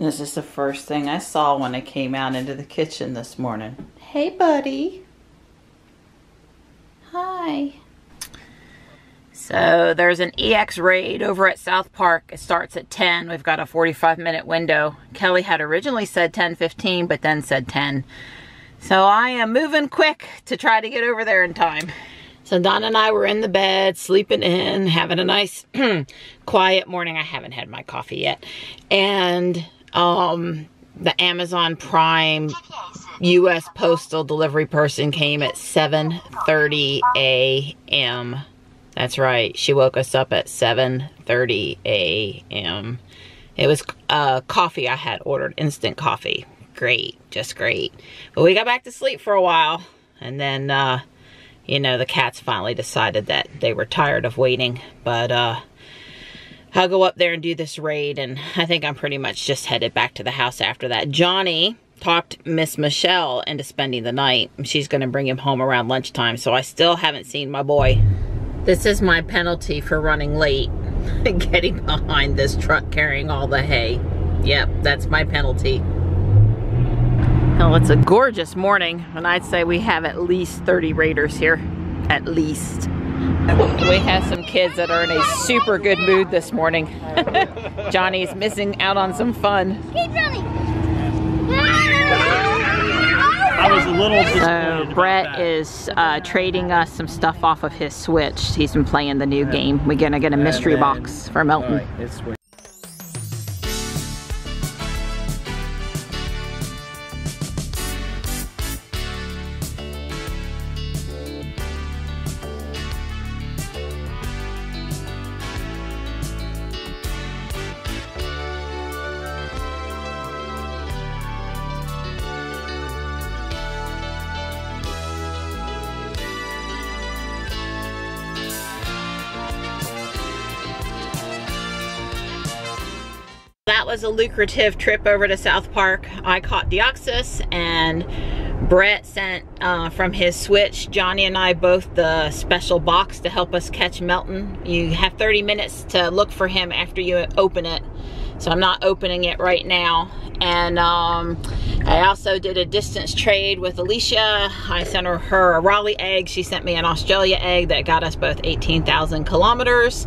This is the first thing I saw when I came out into the kitchen this morning. Hey, buddy. Hi. So there's an EX raid over at South Park. It starts at 10. We've got a 45-minute window. Kelly had originally said 10:15, but then said 10. So I am moving quick to try to get over there in time. So Don and I were in the bed, sleeping in, having a nice quiet morning. I haven't had my coffee yet. And the Amazon Prime U.S. Postal delivery person came at 7:30 a.m. That's right. She woke us up at 7:30 a.m. It was coffee I had ordered, instant coffee. Great, just great. But we got back to sleep for a while, and then, you know, the cats finally decided that they were tired of waiting. But I'll go up there and do this raid, and I think I'm pretty much just headed back to the house after that. Johnny talked Miss Michelle into spending the night. She's going to bring him home around lunchtime, so I still haven't seen my boy. This is my penalty for running late and getting behind this truck carrying all the hay. Yep, that's my penalty. Well, it's a gorgeous morning, and I'd say we have at least 30 raiders here. At least. We have some kids that are in a super good mood this morning. Johnny's missing out on some fun. Keep running. I was a little disappointed. So Brett is trading us some stuff off of his Switch. He's been playing the new game. We're gonna get a mystery box for Melton. That was a lucrative trip over to South Park. I caught Deoxys, and Brett sent from his Switch, Johnny and I both, the special box to help us catch Melton. You have 30 minutes to look for him after you open it. So I'm not opening it right now. And I also did a distance trade with Alicia. I sent her a Raleigh egg. She sent me an Australia egg that got us both 18,000 kilometers.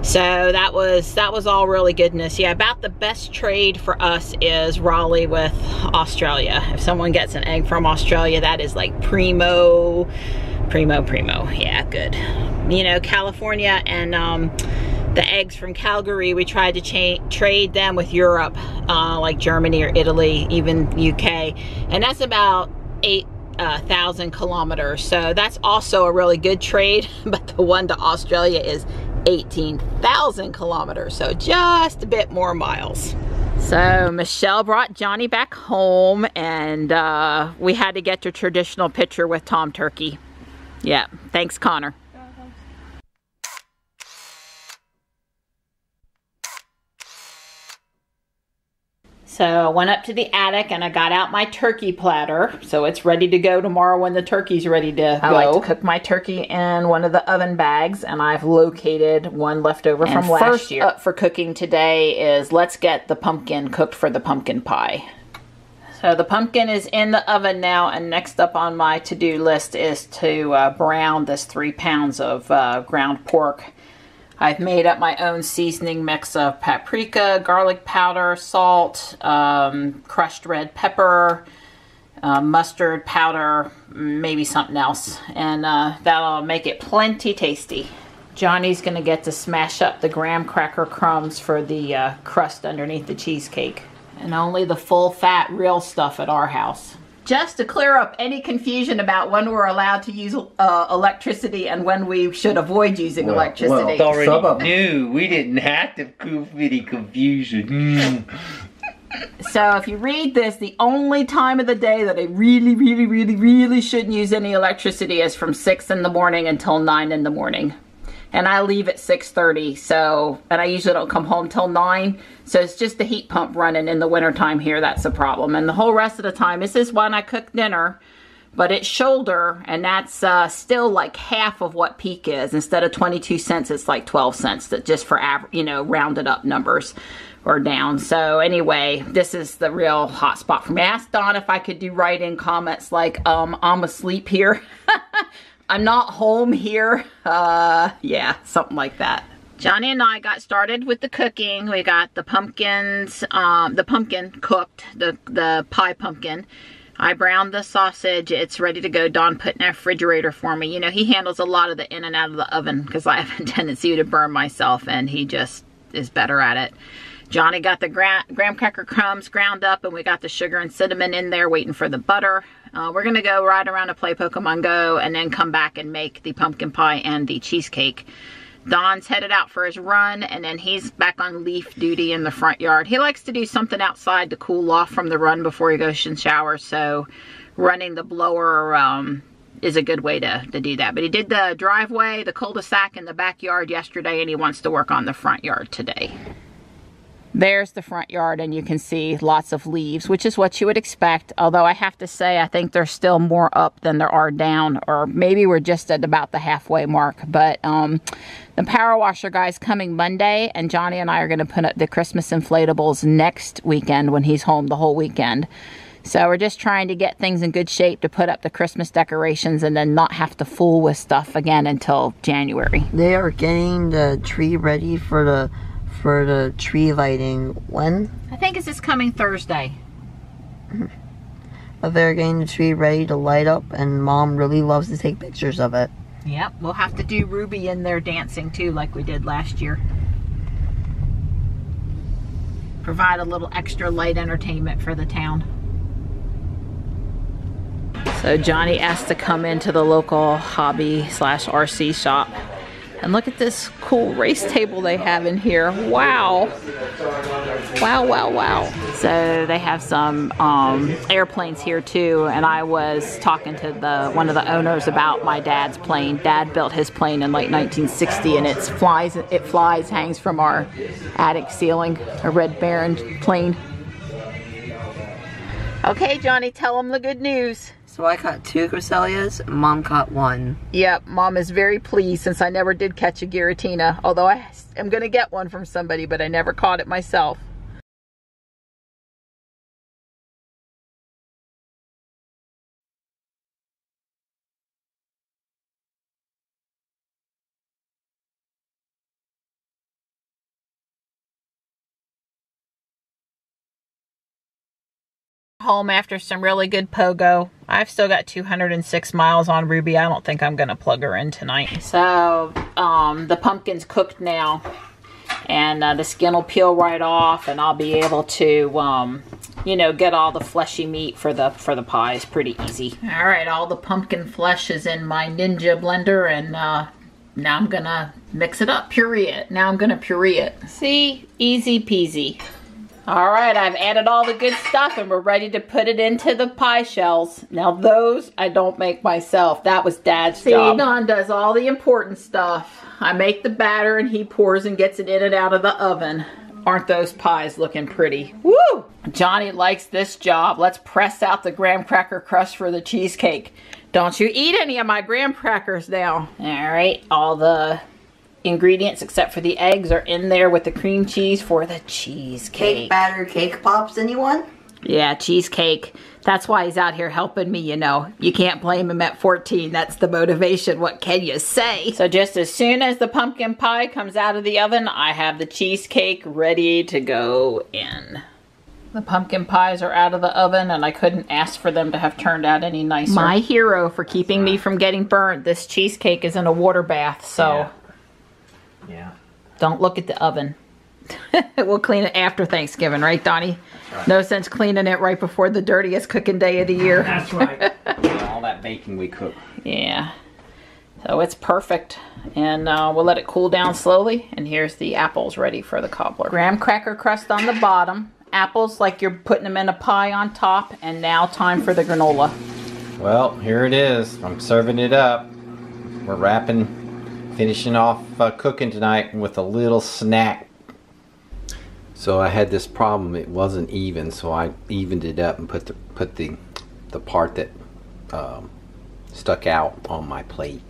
So that was all really goodness. Yeah, about the best trade for us is Raleigh with Australia. If someone gets an egg from Australia, that is like primo. Yeah, good. You know, California and the eggs from Calgary, we tried to trade them with Europe, like Germany or Italy, even UK. And that's about 8,000 kilometers. So that's also a really good trade. But the one to Australia is 18,000 kilometers, so just a bit more miles. So Michelle brought Johnny back home, and we had to get the traditional picture with Tom Turkey. Yeah, thanks Connor. So I went up to the attic and I got out my turkey platter. So it's ready to go tomorrow when the turkey's ready to go. I like to cook my turkey in one of the oven bags, and I've located one left over from last year. First up for cooking today is let's get the pumpkin cooked for the pumpkin pie. So the pumpkin is in the oven now, and next up on my to-do list is to brown this 3 pounds of ground pork. I've made up my own seasoning mix of paprika, garlic powder, salt, crushed red pepper, mustard powder, maybe something else. And that'll make it plenty tasty. Johnny's going to get to smash up the graham cracker crumbs for the crust underneath the cheesecake. And only the full-fat, real stuff at our house. Just to clear up any confusion about when we're allowed to use electricity and when we should avoid using electricity. Well, already knew. We didn't have to prove any confusion. So if you read this, the only time of the day that I really shouldn't use any electricity is from 6 in the morning until 9 in the morning. And I leave at 6:30, so, and I usually don't come home till 9, so it's just the heat pump running in the wintertime here that's the problem. And the whole rest of the time, this is when I cook dinner, but it's shoulder, and that's still like half of what peak is. Instead of 22 cents, it's like 12 cents, that just for, you know, rounded up numbers. or down. So anyway, this is the real hot spot for me. I asked Dawn if I could do write-in comments like, I'm asleep here. I'm not home here. Yeah, something like that. Johnny and I got started with the cooking. We got the pumpkins, the pumpkin cooked, the pie pumpkin. I browned the sausage. It's ready to go. Dawn put in a refrigerator for me. You know, he handles a lot of the in and out of the oven because I have a tendency to burn myself, and he just is better at it. Johnny got the graham cracker crumbs ground up, and we got the sugar and cinnamon in there waiting for the butter. We're going to go ride around to play Pokemon Go and then come back and make the pumpkin pie and the cheesecake. Don's headed out for his run, and then he's back on leaf duty in the front yard. He likes to do something outside to cool off from the run before he goes and showers, so running the blower is a good way to do that. But he did the driveway, the cul-de-sac, and the backyard yesterday, and he wants to work on the front yard today. There's the front yard, and you can see lots of leaves, which is what you would expect. Although I have to say, I think there's still more up than there are down, or maybe we're just at about the halfway mark. But the power washer guy's coming Monday, and Johnny and I are going to put up the Christmas inflatables next weekend when he's home the whole weekend. So we're just trying to get things in good shape to put up the Christmas decorations and then not have to fool with stuff again until January. They are getting the tree ready for the tree lighting. When? I think it's this coming Thursday. But they're getting the tree ready to light up, and Mom really loves to take pictures of it. Yep, we'll have to do Ruby in there dancing too, like we did last year. Provide a little extra light entertainment for the town. So Johnny asked to come into the local hobby/RC shop. And look at this cool race table they have in here. Wow. Wow, wow, wow. So they have some airplanes here too. And I was talking to one of the owners about my dad's plane. Dad built his plane in like 1960, and it flies, hangs from our attic ceiling. A Red Baron plane. Okay, Johnny, tell them the good news. So I caught 2 Gracelias, Mom caught 1. Yep, Mom is very pleased since I never did catch a Giratina, although I am going to get one from somebody, but I never caught it myself. Home after some really good pogo. I've still got 206 miles on Ruby. I don't think I'm gonna plug her in tonight. So the pumpkin's cooked now, and the skin will peel right off, and I'll be able to you know, get all the fleshy meat for the pies pretty easy. All right, all the pumpkin flesh is in my Ninja blender, and now I'm gonna mix it up, puree it. Now I'm gonna puree it. See, easy peasy. All right, I've added all the good stuff, and we're ready to put it into the pie shells. Now those I don't make myself. That was Dad's job. Don does all the important stuff. I make the batter, and he pours and gets it in and out of the oven. Aren't those pies looking pretty? Woo! Johnny likes this job. Let's press out the graham cracker crust for the cheesecake. Don't you eat any of my graham crackers now. All right, all the ingredients except for the eggs are in there with the cream cheese for the cheesecake. Cake batter, cake pops, anyone? Yeah, cheesecake. That's why he's out here helping me, you know. You can't blame him at 14. That's the motivation. What can you say? So just as soon as the pumpkin pie comes out of the oven, I have the cheesecake ready to go in. The pumpkin pies are out of the oven, and I couldn't ask for them to have turned out any nicer. My hero for keeping me from getting burnt. This cheesecake is in a water bath, so yeah. Don't look at the oven. We'll clean it after Thanksgiving, right, Donnie? Right. No sense cleaning it right before the dirtiest cooking day of the year. That's right. All that bacon we cook. Yeah. So it's perfect. And we'll let it cool down slowly. And here's the apples ready for the cobbler. Graham cracker crust on the bottom. Apples like you're putting them in a pie on top. And now time for the granola. Well, here it is. I'm serving it up. We're finishing off cooking tonight with a little snack. So I had this problem. It wasn't even, so I evened it up and put the part that stuck out on my plate.